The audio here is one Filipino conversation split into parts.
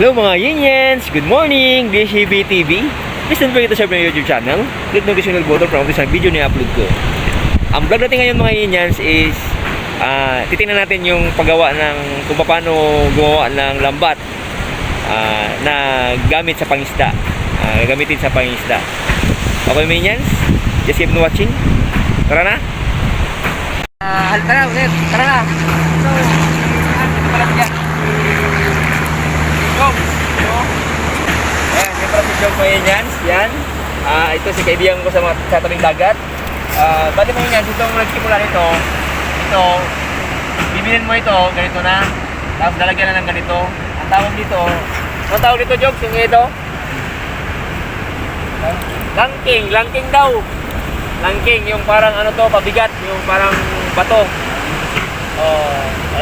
Hello mga Yinians! Good morning! DCB TV. Please don't forget to subscribe my YouTube channel. Click notification button para sa video na i-upload ko. Ang vlog natin ngayon mga Yinians is titingnan natin yung paggawa ng kung paano gumawa ng lambat na gamit sa pangisda. Gagamitin sa pangisda. Okay mga Yinians? Just keep on watching. Tara na! Tara na! Tara na! So, parang yan. Jog! Ayan, yan pala si Jog mga Yinians. Yan. Ito si kaibigan ko sa tabing dagat. Bali mga Yinians, itong nagsimula nito. Ito, bibilin mo ito, ganito na. Tapos lalagyan na ng ganito. Ang tawag dito, anong tawag dito Jog? Yung ito? Langking, langking daw. Langking, yung parang ano to, pabigat, yung parang bato.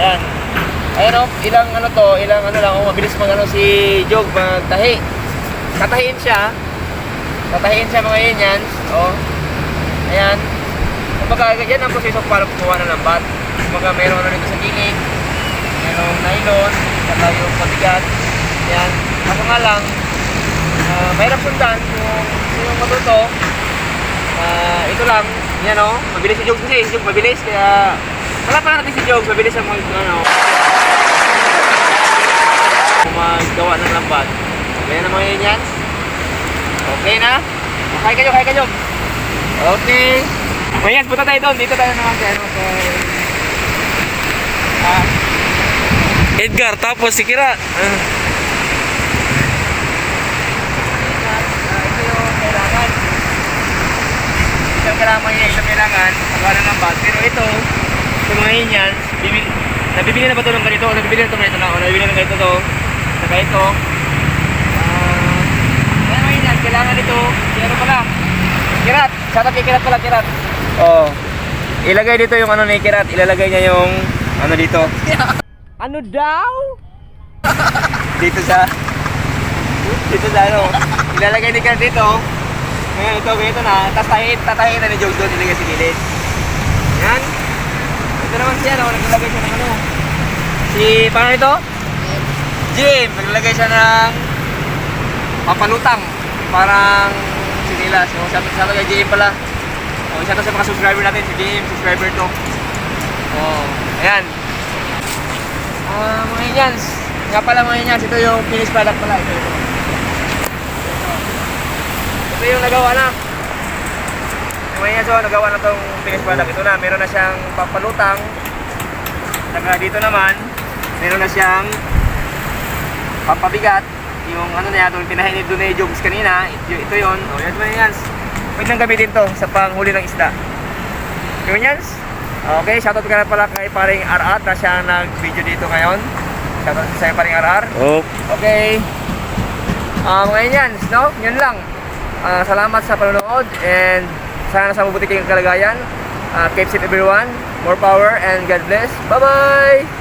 Ayan. Ayan o, ilang ano to, ilang ano lang, mabilis magano si Jog magtahi. Tatahiin siya mga Yinians. Ayan. Kumbaga, yan ang proseso para kumuha ng lambat. Kumbaga, mayroong ano dito sa gilid, mayroong nylon, saka yung pabigat. Ayan. Ako nga lang, mahirap sundan yung matuto. Ito lang, yan o, mabilis si Jog kasi, si Jog mabilis, kaya wala pa natin si Jog, mabilis ang maggawa ng lambat. Ganyan na mga Yinians. Okay na? Kaya ka Jog. Okay. Mga Yinians, punta tayo doon, dito tayo naman kay Edgar, tapos si Kira. Ito yung kailangan paggawa ng lambat. Pero ito mga Yinians, nabibili na ba ito ng ganito? Nabibili na ito ng ganito na? O nabibili na ng ganito to? Saka ito. Kaya mga Yinians, kailangan ito. Ano pala? Kirat! Shoutout kay Kirat pala, Kirat. Ilagay dito yung ano ni Kirat. Ilalagay niya yung ano dito. Ano daw? Dito sa ano. Ilalagay ni Kirat dito. Ngayon ito, ganito na. Tapos tatahiin na ni Jog doon, ilagay sa gilid. Yan. Ito naman siya, no? Naglalagay siya ng ano. Paano ito? Jim. Naglalagay siya ng papalutang. Parang sinila. So, shoutout kay Jim pala. Shoutout sa mga subscriber natin. Si Jim, subscriber to. Ayan. Mga Yinians. Nga pala mga Yinians, ito yung finished product pala. Ito yung nagawa na. Ngayon so nagawa na itong finished product. Ito na, meron na siyang papalutang. Saka dito naman, meron na siyang pampabigat. Yung ano na yan, itong pinahinid doon na yung Jogs kanina. Ito yun. Yan mga Yinians. Pwede nang gamitin to sa panghuli ng isda. Mga Yinians. Okay, shoutout ka na pala kay paring RR na siya nag-video dito ngayon. Shoutout sa paring RR. Okay. Mga Yinians, no? Yun lang. Salamat sa panonood and sana sa mabuti kayong kalagayan. Keep safe everyone. More power and God bless. Bye-bye!